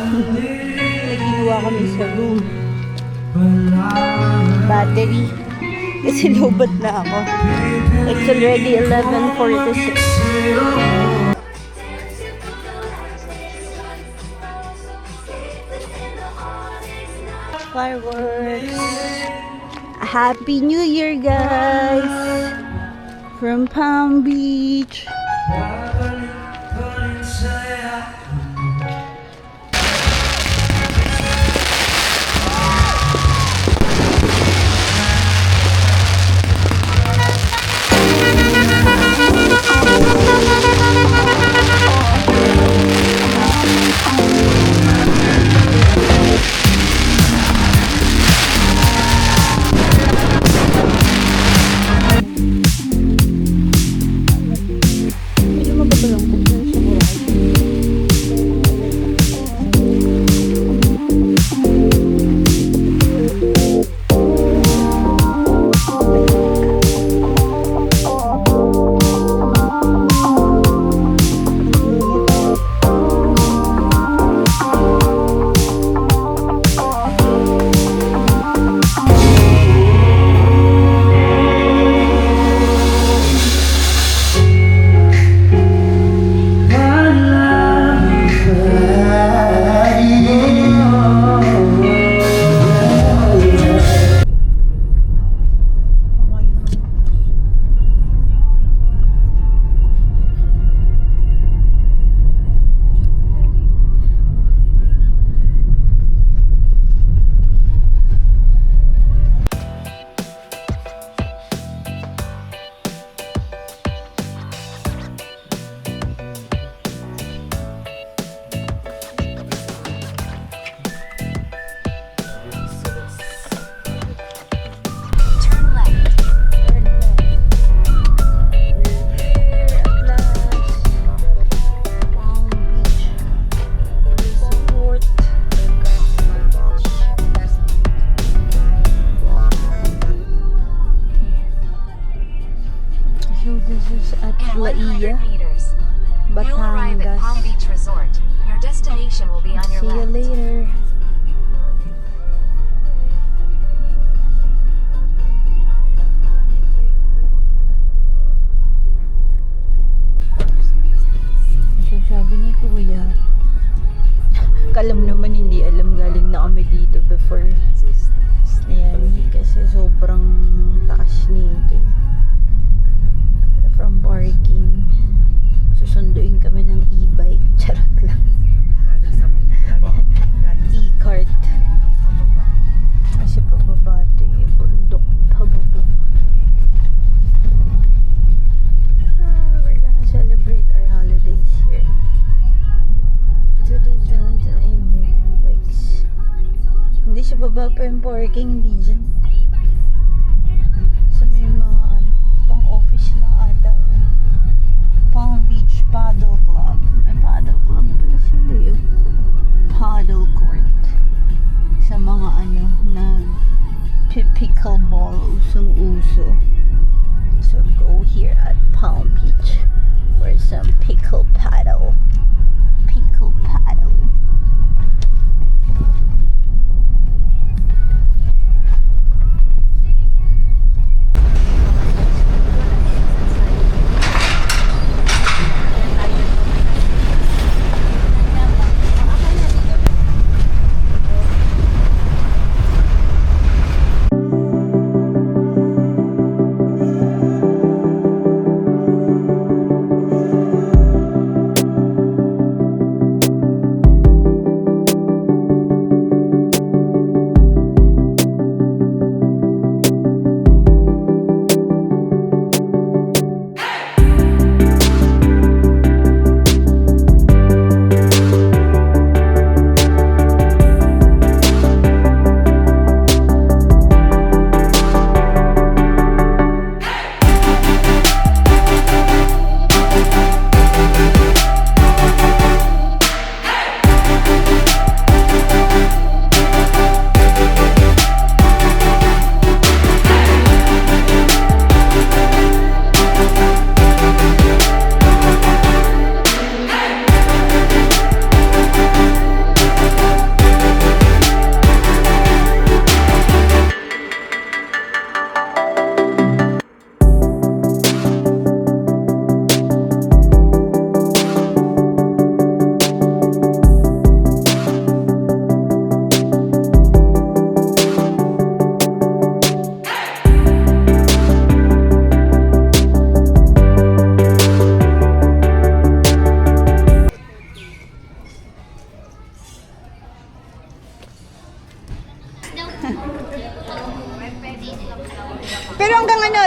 Nagkinuha kami sa room. Battery. Kasi lobat na ako. It's already 11:46. Fireworks. Happy New Year, guys! From Palm Beach. Batangas. Your destination will be on your left. See you later. So sabi ni Kuya, kalam naman hindi alam, galing na kami dito before. Ayan, kasi sobrang taas nito. From parking, susunduin kami ng e-bike. Charot lang. E-cart. Kasi pababa ito yung bundok. Pababa. We're gonna celebrate our holidays here. E-bikes. Hindi siya baba pa yung parking. Hindi dyan. Sa may mga pang-office na ata. Palm Beach Paddle Club. May paddle club pala sila yun. Paddle court. Sa mga pickleball usong-uso. So go here at Palm Beach for some pickle paddle. Pickle paddle.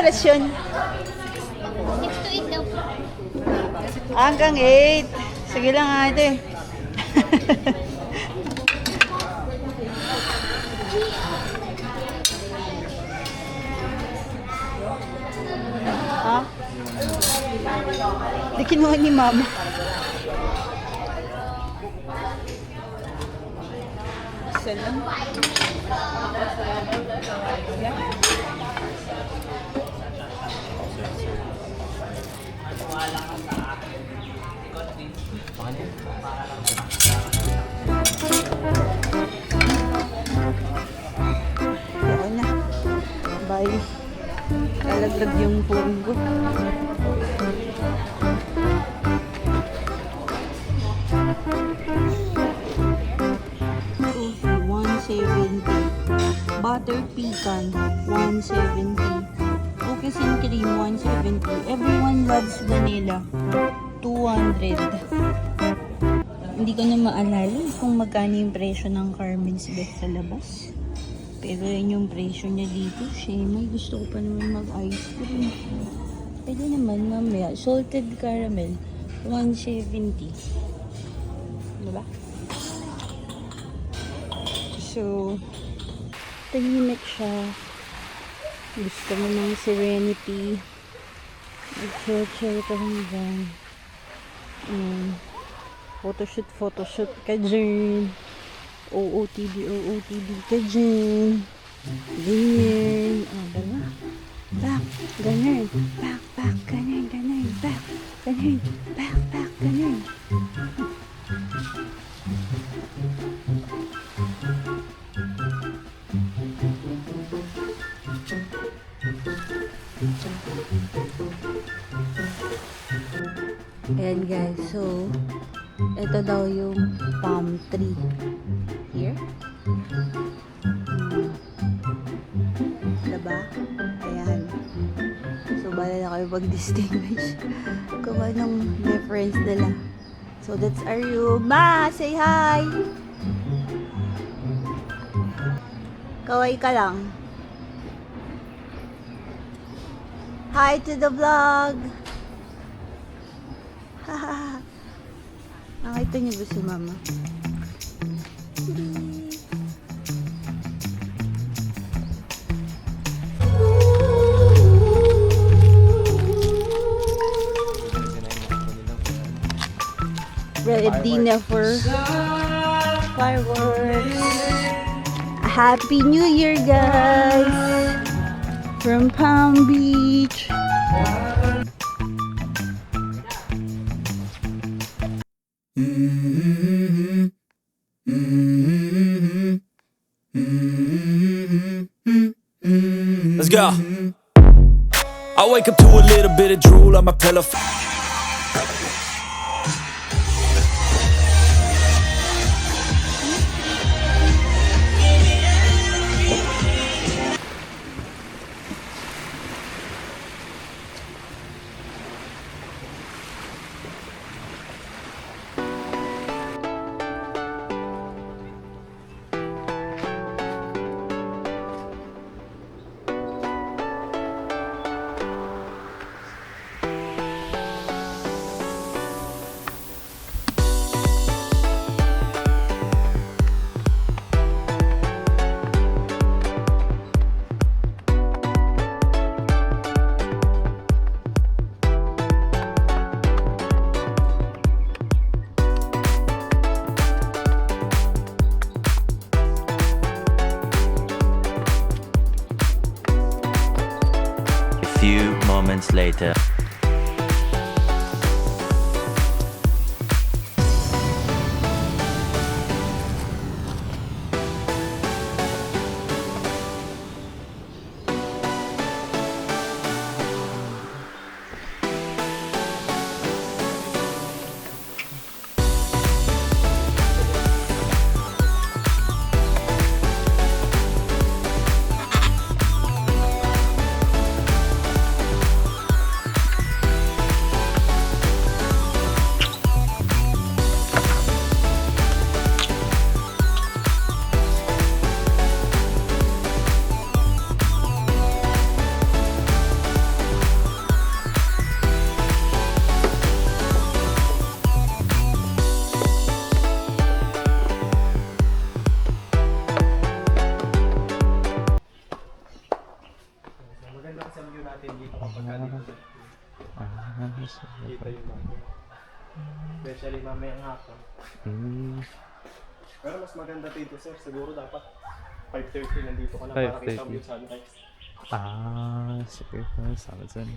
oras yun? 6 to 8 daw po. Hanggang 8. Sige lang ate. Ha? Di kinuha ni mama. Salam. Oo na. Bye. Lalaglag yung phone ko. Coffee, 170. Butter pecan, 170. Cookies and cream, 170. Everyone loves vanilla, 200. Hindi ko na maalala kung magkano yung presyo ng Carmen's Best sa labas. Pero yan yung presyo niya dito. Shemay, gusto ko pa naman mag-ice cream. Pwede naman mamaya. Salted caramel, 170. Diba? So, tahimik siya. Gusto mo ng serenity. Mag-chill-chill ka hanggang. Photoshoot ka dyan. OOTD ka dyan. Ganyan. Diba? Back, ganyan. Back, ganyan. Back, ganyan. Back, ganyan. Ayan guys, so ito daw yung palm tree here. Diba? Ayan. So bala na kayo pag-distinguish kung anong difference nila. So that's our room. Ma, say hi! Kaway ka lang. Hi to the vlog! Nakita niyo ba si mama? Ready na for fireworks. Happy New Year, guys! From Palm Beach. Let's go. I wake up to a little bit of drool on my pillow. Few moments later. especially mamayang hapon. Hmm. Pero mas maganda dito sir, siguro dapat 5:30 nandito ka na para kita mo 5:30. yung sunrise. Ah, sige po. Salamat dyan.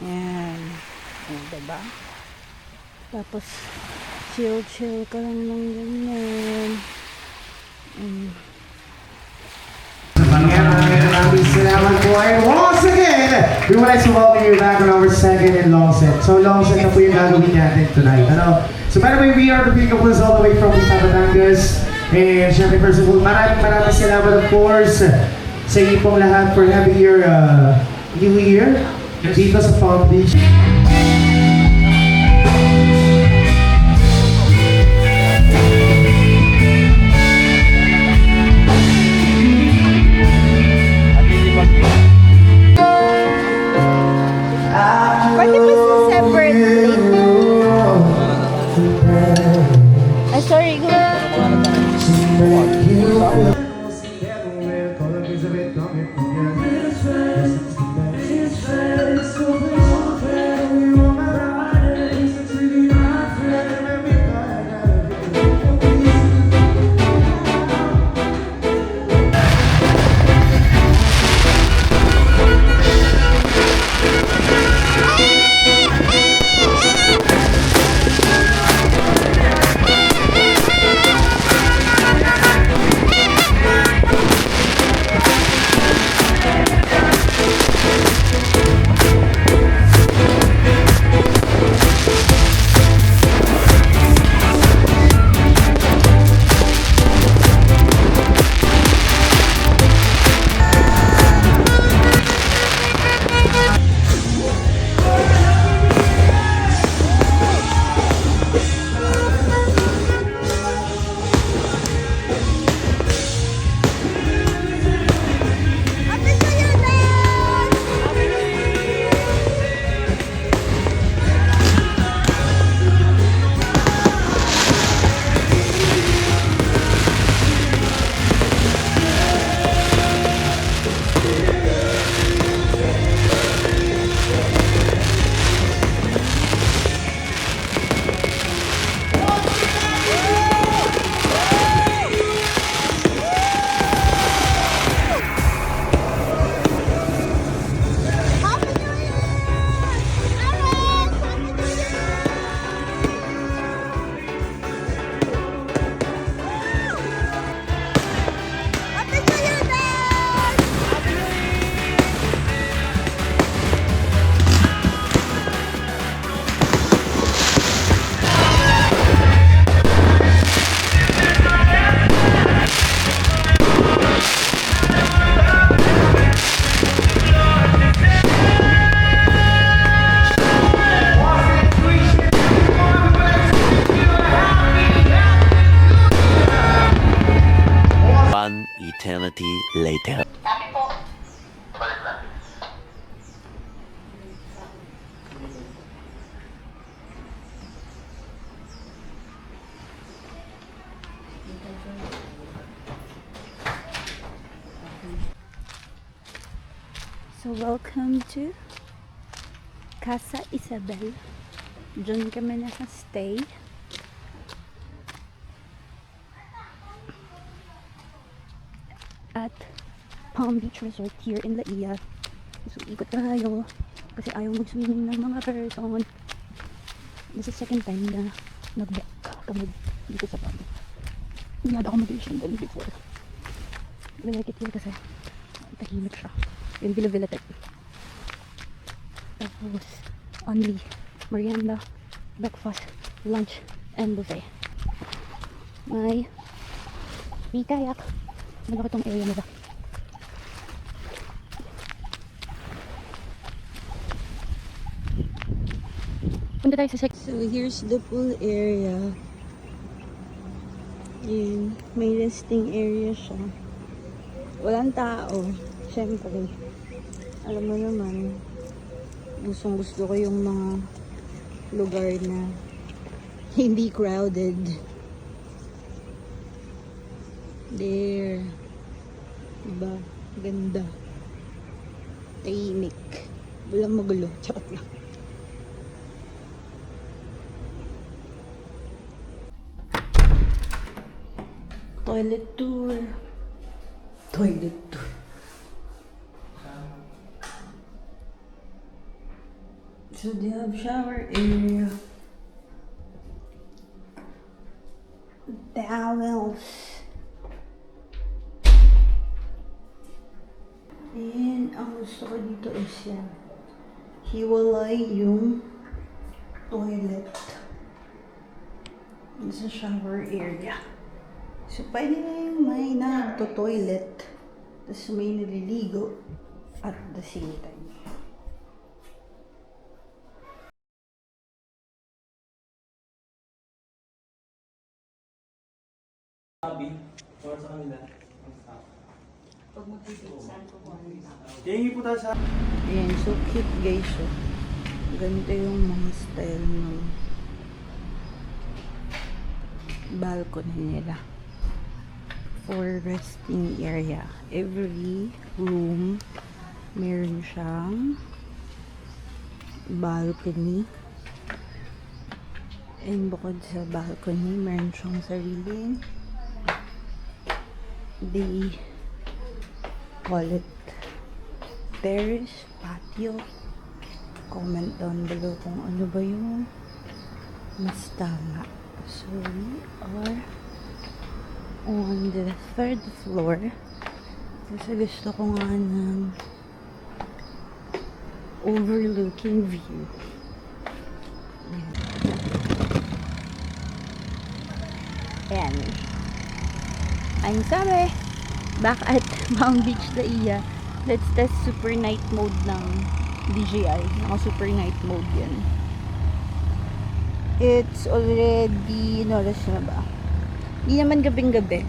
Yan. O, diba? Tapos, chill-chill ka lang ng ganyan. Maraming salamat po. And once again, we would like to welcome you back on our second and long set. So long set na po yung gagawin natin tonight. Ano? So by the way, we are the Pickups all the way from Batangas. And syempre, first of all, maraming salamat of course sa inyo pong lahat for having your New Year dito sa Palm Beach. Pwede ba sa separate plate? Ay, sorry. eternity later. So welcome to Casa Isabel. Diyan kami nakastay. At Palm Beach Resort here in La Ia. So ikot tayo kasi ayaw mag-swimming ng mga person. This is second time na nag-back kami dito sa Palm. Hindi ako mag-iisyon than before. I like it here kasi tahimik siya. Yung Villa type. Tapos only merienda, breakfast, lunch, and buffet. May kayak. Malaki tong area nila. Punta tayo sa sex. So here's the pool area. Yun, may resting area siya. Walang tao. Siyempre, alam mo naman, gustong gusto ko yung mga lugar na hindi crowded. There. Diba? Ganda. Tahimik. Walang magulo. Charot lang. Toilet tour. Toilet tour. So they have shower area. Towels. And ang gusto ko dito is yan. Hiwalay yung toilet. Sa shower area. So pwede na yung may nagto-toilet. Tapos may naliligo at the same time. Or sa kanila. Tingin po tayo sa... Ayan, so cute guys. So, ganito yung mga style ng balcony nila. For resting area. Every room meron siyang balcony. And bukod sa balcony, meron siyang sariling they call it terrace, patio. Comment down below kung ano ba yung mas tama. So we are on the 3rd floor kasi gusto ko nga ng overlooking view. Ayan. Ang sabi, back at Palm Beach, La Ia. Let's test super night mode ng DJI. Naka super night mode yan. It's already, no oras na ba? Hindi naman gabing-gabi.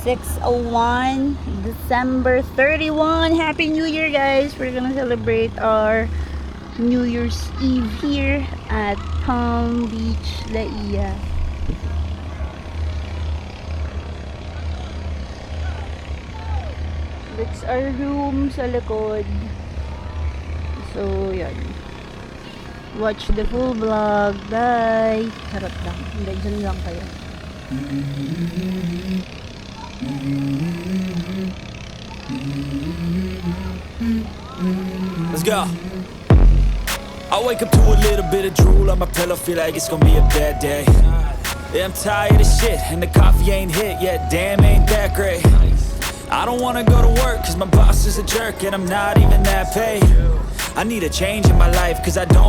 6:01, December 31. Happy New Year, guys! We're gonna celebrate our New Year's Eve here at Palm Beach, La Ia. That's our room sa likod. So, yan. Watch the full vlog. Bye! Charot lang. Hindi, dyan lang kayo. Let's go. I wake up to a little bit of drool on my pillow, feel like it's gonna be a bad day. Yeah, I'm tired of shit, and the coffee ain't hit yet, damn, ain't that great. I don't wanna go to work, cause my boss is a jerk, and I'm not even that paid. I need a change in my life, cause I don't